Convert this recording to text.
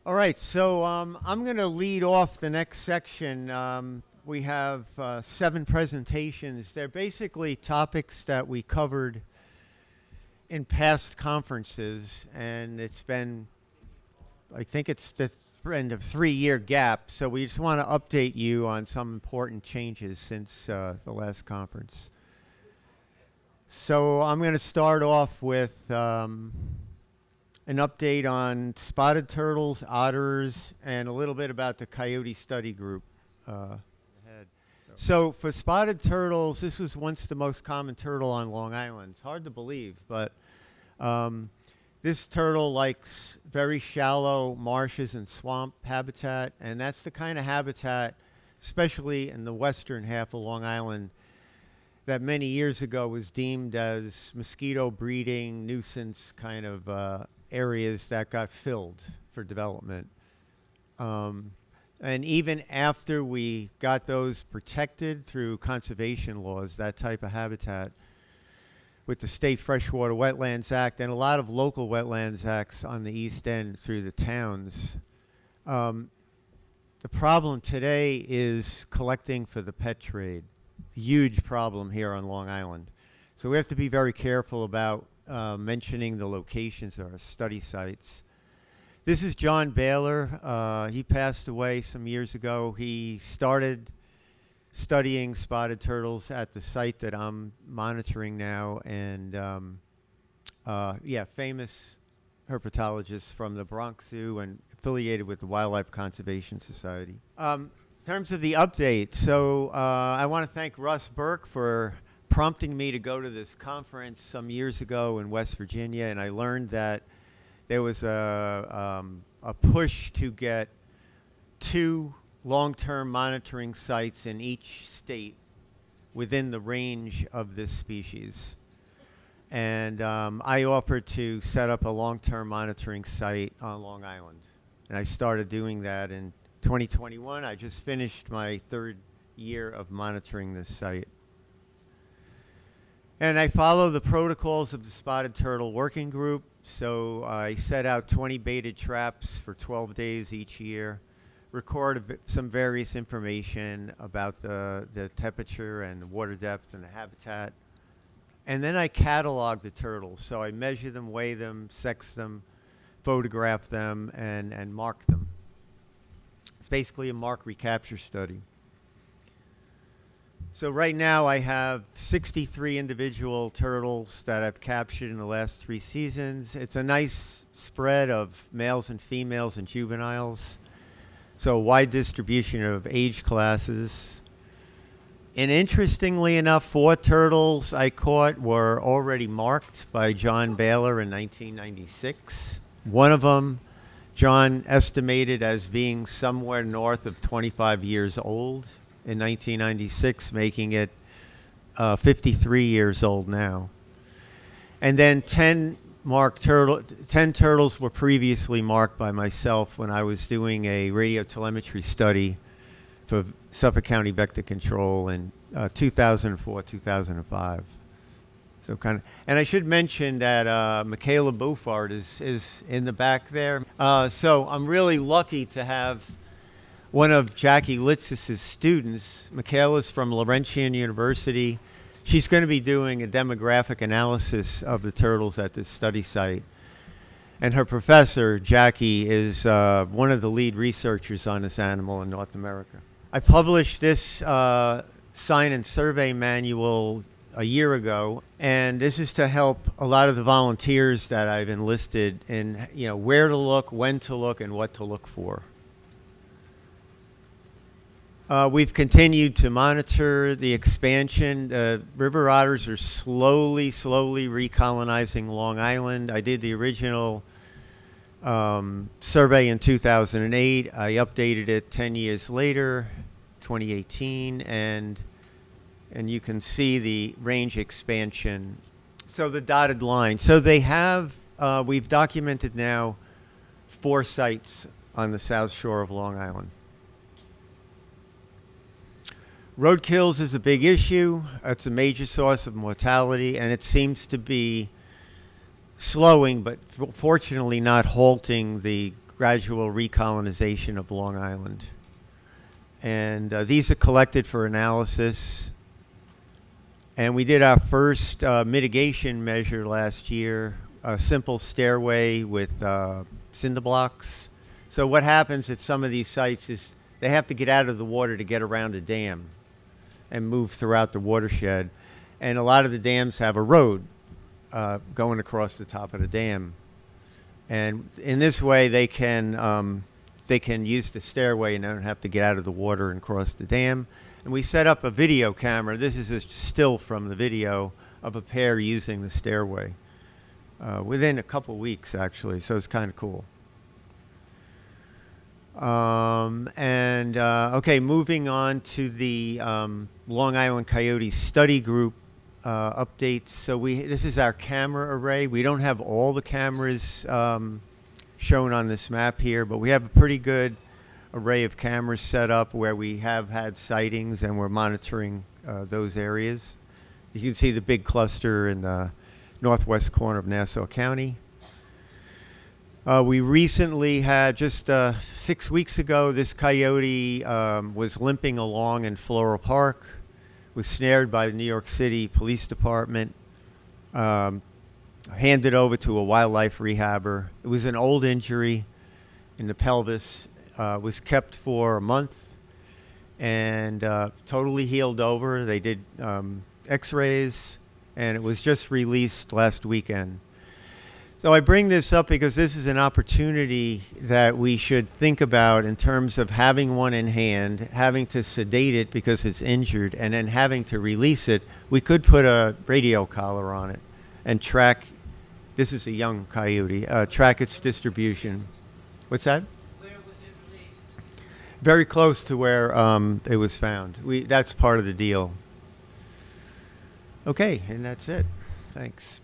All right, so I'm going to lead off the next section. We have 7 presentations. They're basically topics that we covered in past conferences, and it's been, I think it's the end of 3-year gap. So we just want to update you on some important changes since the last conference. So I'm going to start off with an update on spotted turtles, otters, and a little bit about the coyote study group. Ahead. So for spotted turtles, this was once the most common turtle on Long Island. It's hard to believe, but this turtle likes very shallow marshes and swamp habitat, and that's the kind of habitat, especially in the western half of Long Island, that many years ago was deemed as mosquito breeding nuisance kind of areas that got filled for development. And even after we got those protected through conservation laws, that type of habitat, with the State Freshwater Wetlands Act and a lot of local wetlands acts on the East End through the towns, the problem today is collecting for the pet trade. Huge problem here on Long Island. So we have to be very careful about mentioning the locations of our study sites. This is John Baylor. He passed away some years ago. He started studying spotted turtles at the site that I'm monitoring now, and yeah, famous herpetologist from the Bronx Zoo and affiliated with the Wildlife Conservation Society. In terms of the update, so I want to thank Russ Burke for prompting me to go to this conference some years ago in West Virginia, and I learned that there was a push to get 2 long-term monitoring sites in each state within the range of this species. And I offered to set up a long-term monitoring site on Long Island. And I started doing that in 2021. I just finished my 3rd year of monitoring this site. And I follow the protocols of the Spotted Turtle Working Group. So I set out 20 baited traps for 12 days each year, record some various information about the temperature and the water depth and the habitat. And then I catalog the turtles. So I measure them, weigh them, sex them, photograph them, and mark them. It's basically a mark recapture study. So right now I have 63 individual turtles that I've captured in the last 3 seasons. It's a nice spread of males and females and juveniles. So a wide distribution of age classes. And interestingly enough, 4 turtles I caught were already marked by John Baylor in 1996. One of them, John estimated as being somewhere north of 25 years old in 1996, making it 53 years old now. And then 10 turtles were previously marked by myself when I was doing a radiotelemetry study for Suffolk County Vector Control in 2004, 2005. So and I should mention that Michaela Beaufort is in the back there. So I'm really lucky to have one of Jackie Litzis' students. Michaela's from Laurentian University. She's going to be doing a demographic analysis of the turtles at this study site. And her professor, Jackie, is one of the lead researchers on this animal in North America. I published this sign and survey manual a year ago, and this is to help a lot of the volunteers that I've enlisted in, where to look, when to look, and what to look for. We've continued to monitor the expansion. River otters are slowly recolonizing Long Island. I did the original survey in 2008. I updated it 10 years later, 2018, and you can see the range expansion. So the dotted line. So they have, we've documented now 4 sites on the south shore of Long Island. Roadkills is a big issue. It's a major source of mortality, and it seems to be slowing, but fortunately not halting the gradual recolonization of Long Island. And these are collected for analysis. And we did our first mitigation measure last year, a simple stairway with cinder blocks. So what happens at some of these sites is they have to get out of the water to get around a dam and move throughout the watershed. And a lot of the dams have a road going across the top of the dam. And in this way, they can use the stairway and don't have to get out of the water and cross the dam. And we set up a video camera. This is a still from the video of a pair using the stairway within a couple weeks, actually. So it's kind of cool. Okay, moving on to the Long Island Coyotes study group updates. So this is our camera array. We don't have all the cameras shown on this map here, but we have a pretty good array of cameras set up where we have had sightings and we're monitoring those areas. You can see the big cluster in the northwest corner of Nassau County. We recently had, just 6 weeks ago, this coyote was limping along in Floral Park, was snared by the New York City Police Department, handed over to a wildlife rehabber. It was an old injury in the pelvis, was kept for a month and totally healed over. They did x-rays and it was just released last weekend. So I bring this up because this is an opportunity that we should think about in terms of having one in hand, having to sedate it because it's injured, and then having to release it. We could put a radio collar on it and track, this is a young coyote, track its distribution. What's that? Where was it released? Very close to where it was found. That's part of the deal. Okay, and that's it. Thanks.